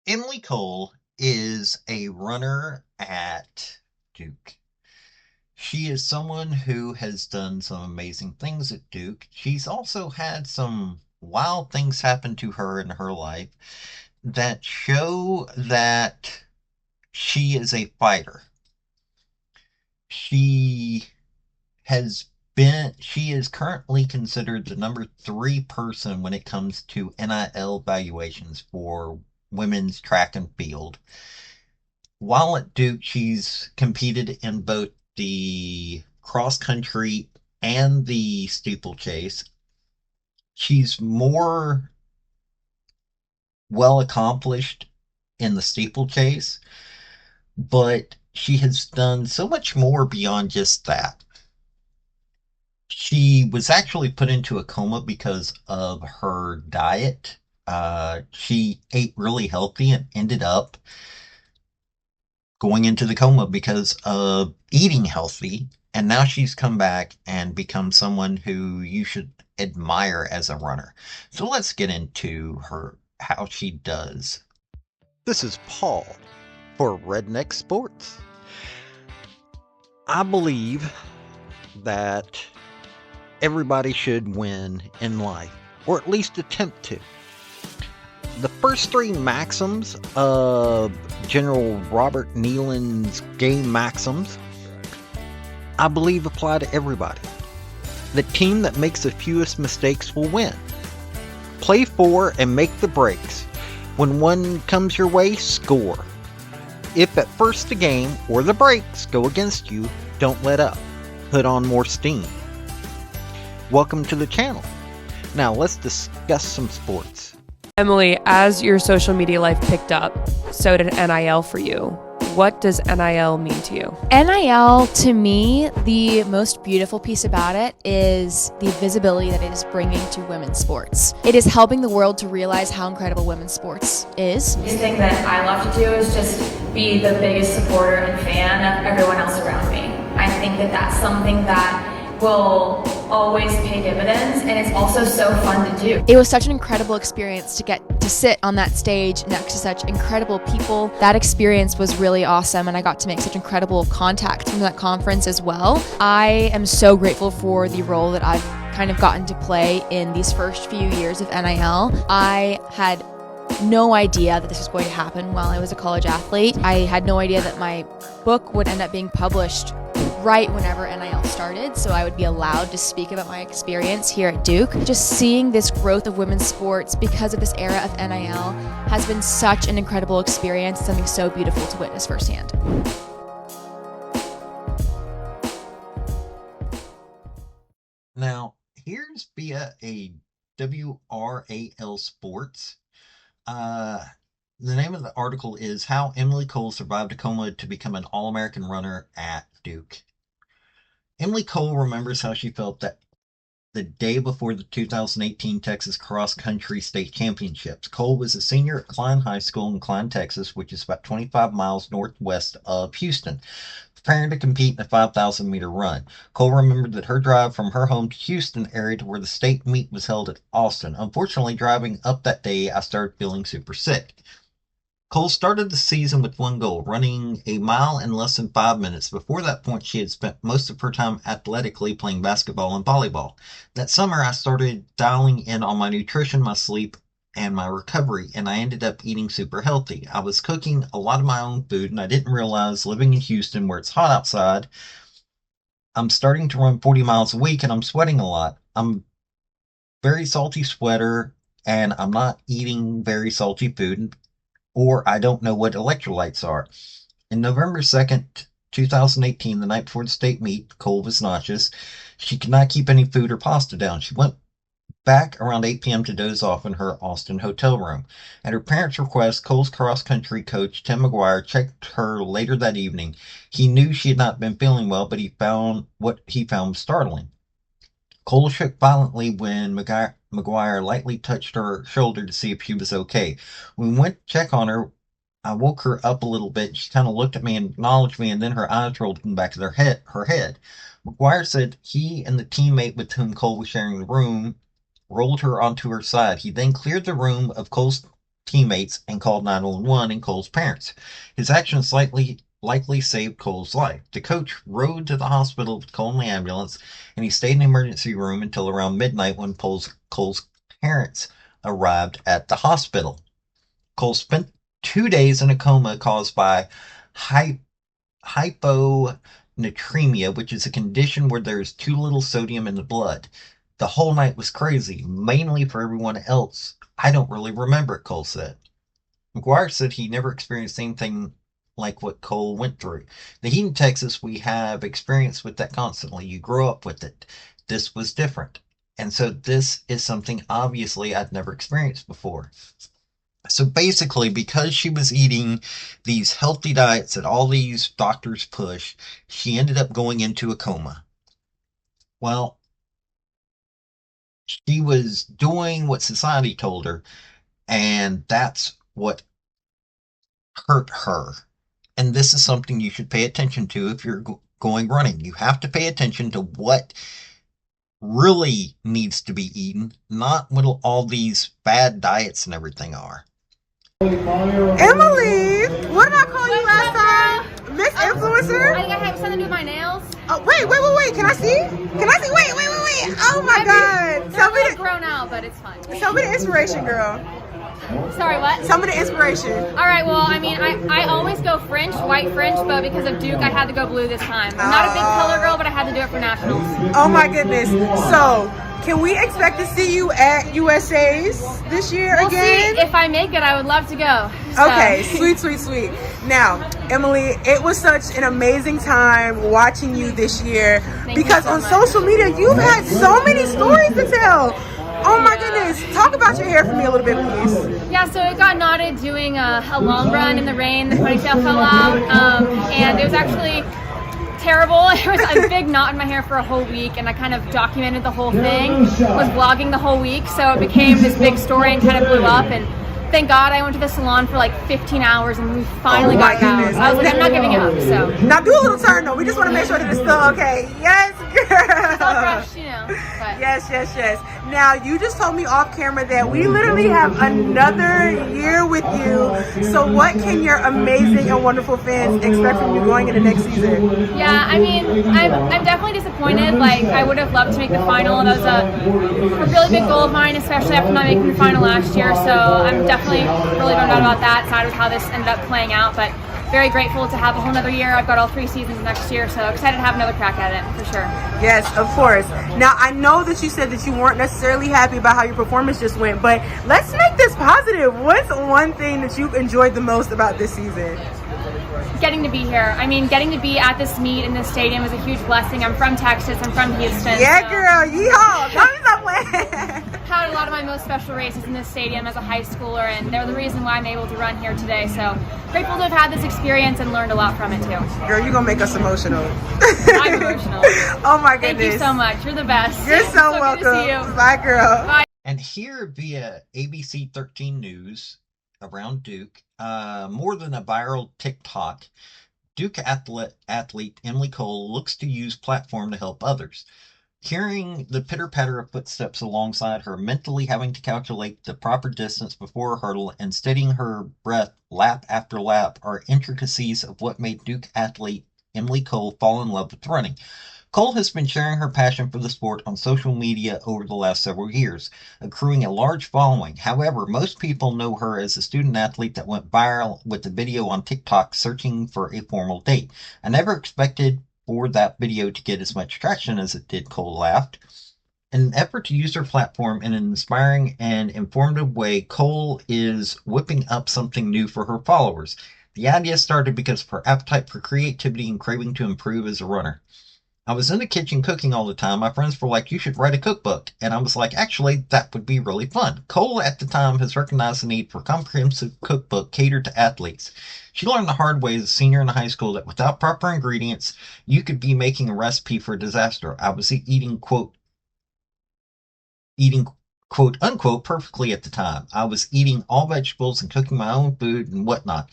Emily Cole is a runner at Duke. She is someone who has done some amazing things at Duke. She's also had some wild things happen to her in her life that show that she is a fighter. She she is currently considered the number three person when it comes to NIL valuations for women's track and field. While at Duke, she's competed in both the cross country and the steeplechase. She's more well accomplished in the steeplechase, but she has done so much more beyond just that. She was actually put into a coma because of her diet. She ate really healthy and ended up going into the coma because of eating healthy. And now she's come back and become someone who you should admire as a runner. So let's get into how she does. This is Paul for Redneck Sports. I believe that everybody should win in life, or at least attempt to. The first three maxims of General Robert Nealon's game maxims, I believe apply to everybody. The team that makes the fewest mistakes will win. Play for and make the breaks. When one comes your way, score. If at first the game or the breaks go against you, don't let up. Put on more steam. Welcome to the channel. Now let's discuss some sports. Emily, as your social media life picked up, so did NIL for you. What does NIL mean to you? NIL, to me, the most beautiful piece about it is the visibility that it is bringing to women's sports. It is helping the world to realize how incredible women's sports is. The thing that I love to do is just be the biggest supporter and fan of everyone else around me. I think that that's something that will always pay dividends, and it's also so fun to do. It was such an incredible experience to get to sit on that stage next to such incredible people. That experience was really awesome, and I got to make such incredible contacts from that conference as well. I am so grateful for the role that I've kind of gotten to play in these first few years of NIL. I had no idea that this was going to happen while I was a college athlete. I had no idea that my book would end up being published right whenever NIL started, so I would be allowed to speak about my experience here at Duke. Just seeing this growth of women's sports because of this era of NIL has been such an incredible experience, something so beautiful to witness firsthand. Now, here's via a WRAL Sports. The name of the article is How Emily Cole Survived a Coma to Become an All-American Runner at Duke. Emily Cole remembers how she felt that the day before the 2018 Texas Cross Country State Championships. Cole was a senior at Klein High School in Klein, Texas, which is about 25 miles northwest of Houston, preparing to compete in a 5,000-meter run. Cole remembered that her drive from her home to Houston area to where the state meet was held at Austin. Unfortunately, driving up that day, I started feeling super sick. Cole started the season with one goal, running a mile in less than 5 minutes. Before that point, she had spent most of her time athletically playing basketball and volleyball. That summer, I started dialing in on my nutrition, my sleep, and my recovery, and I ended up eating super healthy. I was cooking a lot of my own food, and I didn't realize living in Houston where it's hot outside, I'm starting to run 40 miles a week and I'm sweating a lot. I'm very salty sweater, and I'm not eating very salty food, or I don't know what electrolytes are. On November 2nd, 2018, the night before the state meet, Cole was nauseous. She could not keep any food or pasta down. She went back around 8 p.m. to doze off in her Austin hotel room. At her parents' request, Cole's cross-country coach, Tim McGuire, checked her later that evening. He knew she had not been feeling well, but he found what he found startling. Cole shook violently when McGuire lightly touched her shoulder to see if she was okay. When we went to check on her, I woke her up a little bit. She kind of looked at me and acknowledged me, and then her eyes rolled in the back of her head. McGuire said he and the teammate with whom Cole was sharing the room rolled her onto her side. He then cleared the room of Cole's teammates and called 911 and Cole's parents. His actions likely saved Cole's life. The coach rode to the hospital with Cole in the ambulance, and he stayed in the emergency room until around midnight when Cole's parents arrived at the hospital. Cole spent 2 days in a coma caused by hy- hyponatremia, which is a condition where there's too little sodium in the blood. The whole night was crazy, mainly for everyone else. I don't really remember it, Cole said. McGuire said he never experienced anything like what Cole went through. The heat in Texas, we have experience with that constantly. You grow up with it. This was different. And so this is something obviously I'd never experienced before. So basically, because she was eating these healthy diets that all these doctors push, she ended up going into a coma. Well, she was doing what society told her, and that's what hurt her. And this is something you should pay attention to if you're going running. You have to pay attention to what really needs to be eaten, not what all these bad diets and everything are. Emily, what did I call you last time? Miss Influencer? I think I have something to do with my nails. Oh, wait. Can I see? Can I see? Wait. Oh my God. They're a little grown out, but it's fun. Tell me the inspiration, girl. Sorry, what? Tell me the inspiration. All right, well, I mean, I always go French, white French, but because of Duke, I had to go blue this time. I'm not a big color girl, but I had to do it for nationals. Oh my goodness. So, can we expect to see you at USA's this year We'll again? see. If I make it, I would love to go. So. Okay, sweet. Now, Emily, it was such an amazing time watching you this year because you so on much. social media, you've had so many stories to tell. Oh my goodness. Talk about your hair for me a little bit, please. Yeah, so it got knotted doing a long run in the rain. The ponytail fell out, and it was actually terrible. It was a big knot in my hair for a whole week, and I kind of documented the whole thing, was vlogging the whole week, so it became this big story and kind of blew up. And thank God I went to the salon for like 15 hours and we finally got it out. I was like, I'm not giving up, so. Now do a little turn though. We just want to make sure that it's still okay. Yes, girl. It's all brushed, you know. But. Yes. Now you just told me off camera that we literally have another year with you. So what can your amazing and wonderful fans expect from you going into next season? Yeah, I mean, I'm definitely disappointed. Like, I would have loved to make the final. That was a really big goal of mine, especially after not making the final last year. So I'm definitely really bummed out about that side of how this ended up playing out. But very grateful to have a whole nother year. I've got all 3 seasons next year, so excited to have another crack at it, for sure. Yes, of course. Now, I know that you said that you weren't necessarily happy about how your performance just went, but let's make this positive. What's one thing that you've enjoyed the most about this season? Getting to be here. I mean, getting to be at this meet in this stadium is a huge blessing. I'm from Texas. I'm from Houston. Yeah, so. girl. Yeehaw. Tell me something. Had a lot of my most special races in this stadium as a high schooler, and they're the reason why I'm able to run here today. So grateful to have had this experience and learned a lot from it too. Girl, you're gonna make us emotional. I'm emotional. Oh my goodness. Thank you so much. You're the best. You're so Good to see welcome. you. Bye, girl. Bye. And here via ABC 13 News around Duke, more than a viral TikTok, Duke athlete Emily Cole looks to use platform to help others. Hearing the pitter-patter of footsteps alongside her, mentally having to calculate the proper distance before a hurdle, and steadying her breath lap after lap are intricacies of what made Duke athlete Emily Cole fall in love with running. Cole has been sharing her passion for the sport on social media over the last several years, accruing a large following. However, most people know her as a student athlete that went viral with a video on TikTok searching for a formal date. I never expected for that video to get as much traction as it did, Cole laughed. In an effort to use her platform in an inspiring and informative way, Cole is whipping up something new for her followers. The idea started because of her appetite for creativity and craving to improve as a runner. I was in the kitchen cooking all the time. My friends were like, you should write a cookbook. And I was like, actually, that would be really fun. Cole at the time has recognized the need for a comprehensive cookbook catered to athletes. She learned the hard way as a senior in high school that without proper ingredients, you could be making a recipe for disaster. I was eating quote unquote perfectly at the time. I was eating all vegetables and cooking my own food and whatnot.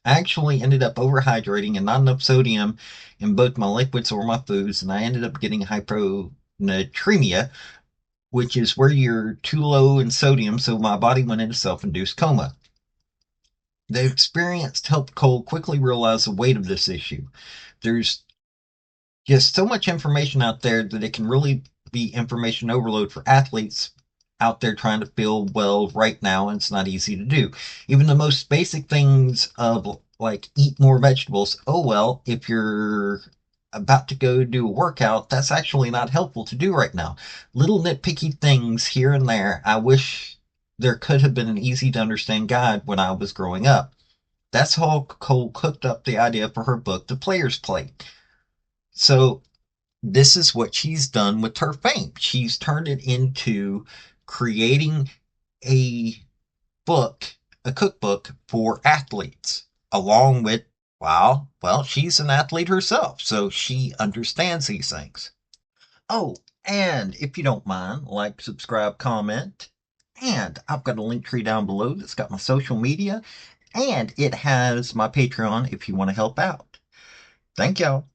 I actually ended up overhydrating and not enough sodium in both my liquids or my foods, and I ended up getting hyponatremia, which is where you're too low in sodium, so my body went into self-induced coma. The experience helped Cole quickly realize the weight of this issue. There's just so much information out there that it can really be information overload for athletes out there trying to feel well right now, and it's not easy to do. Even the most basic things of like eat more vegetables. Oh well, if you're about to go do a workout, that's actually not helpful to do right now. Little nitpicky things here and there. I wish there could have been an easy to understand guide when I was growing up. That's how Cole cooked up the idea for her book, The Player's Plate. So this is what she's done with her fame. She's turned it into creating a book, a cookbook for athletes, along with, well, she's an athlete herself, so she understands these things. Oh, and if you don't mind, like, subscribe, comment, and I've got a link tree down below that's got my social media, and it has my Patreon if you want to help out. Thank y'all.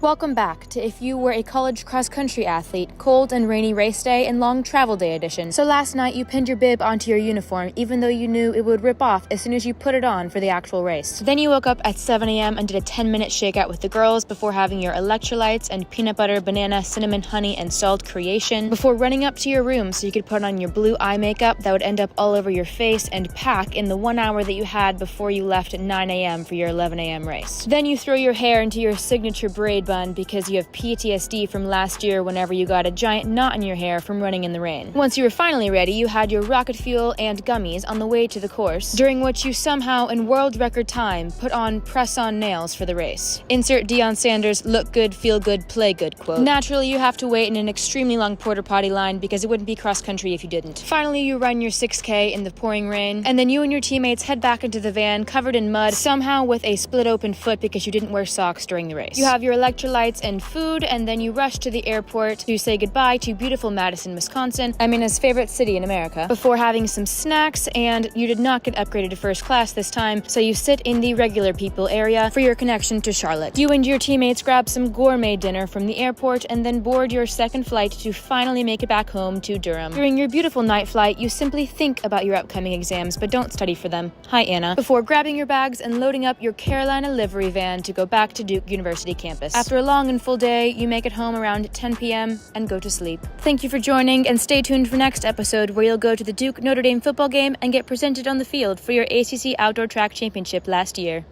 Welcome back to If You Were a College Cross-Country Athlete, Cold and Rainy Race Day and Long Travel Day edition. So last night you pinned your bib onto your uniform even though you knew it would rip off as soon as you put it on for the actual race. Then you woke up at 7 a.m. and did a 10-minute shakeout with the girls before having your electrolytes and peanut butter, banana, cinnamon, honey, and salt creation before running up to your room so you could put on your blue eye makeup that would end up all over your face and pack in the 1 hour that you had before you left at 9 a.m. for your 11 a.m. race. Then you throw your hair into your signature braid bun because you have PTSD from last year whenever you got a giant knot in your hair from running in the rain. Once you were finally ready, you had your rocket fuel and gummies on the way to the course, during which you somehow, in world record time, put on press-on nails for the race. Insert Deion Sanders' look good, feel good, play good quote. Naturally, you have to wait in an extremely long porta potty line because it wouldn't be cross-country if you didn't. Finally, you run your 6K in the pouring rain, and then you and your teammates head back into the van covered in mud, somehow with a split-open foot because you didn't wear socks during the race. You have your electrolytes and food, and then you rush to the airport to say goodbye to beautiful Madison, Wisconsin, Amina's favorite city in America, before having some snacks, and you did not get upgraded to first class this time, so you sit in the regular people area for your connection to Charlotte. You and your teammates grab some gourmet dinner from the airport and then board your second flight to finally make it back home to Durham. During your beautiful night flight, you simply think about your upcoming exams, but don't study for them. Hi, Anna. Before grabbing your bags and loading up your Carolina livery van to go back to Duke University campus. After a long and full day, you make it home around 10 p.m. and go to sleep. Thank you for joining, and stay tuned for next episode where you'll go to the Duke Notre Dame football game and get presented on the field for your ACC Outdoor Track Championship last year.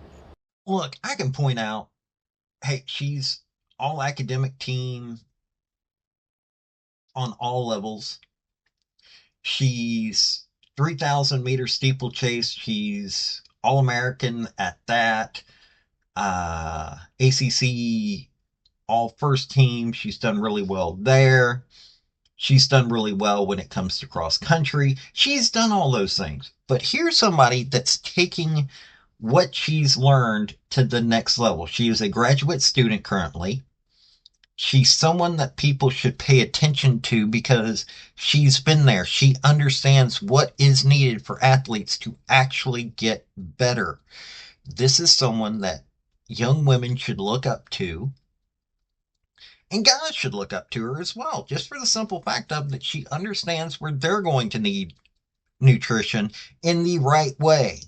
Look, I can point out, hey, she's all academic team on all levels. She's 3,000 meter steeplechase. She's All-American at that. ACC all first team. She's done really well there. She's done really well when it comes to cross country. She's done all those things. But here's somebody that's taking what she's learned to the next level. She is a graduate student currently. She's someone that people should pay attention to because she's been there. She understands what is needed for athletes to actually get better. This is someone that young women should look up to, and guys should look up to her as well, just for the simple fact of that she understands where they're going to need nutrition in the right way.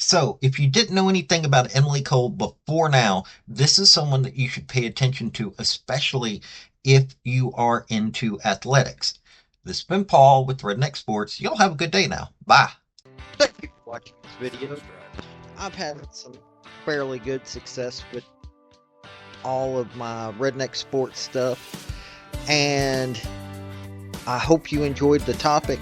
So, if you didn't know anything about Emily Cole before now, this is someone that you should pay attention to, especially if you are into athletics. This has been Paul with Redneck Sports. Y'all have a good day now. Bye. Thank you for watching this video. I've had some fairly good success with all of my Redneck Sports stuff, and I hope you enjoyed the topic.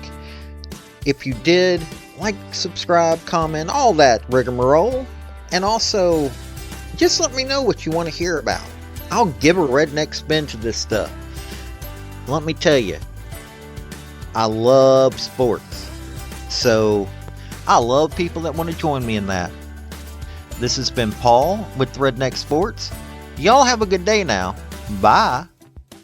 If you did, like, subscribe, comment, all that rigmarole, and also just let me know what you want to hear about. I'll give a redneck spin to this stuff. Let me tell you, I love sports, so I love people that want to join me in that. This has been Paul with Redneck Sports. Y'all have a good day now. Bye.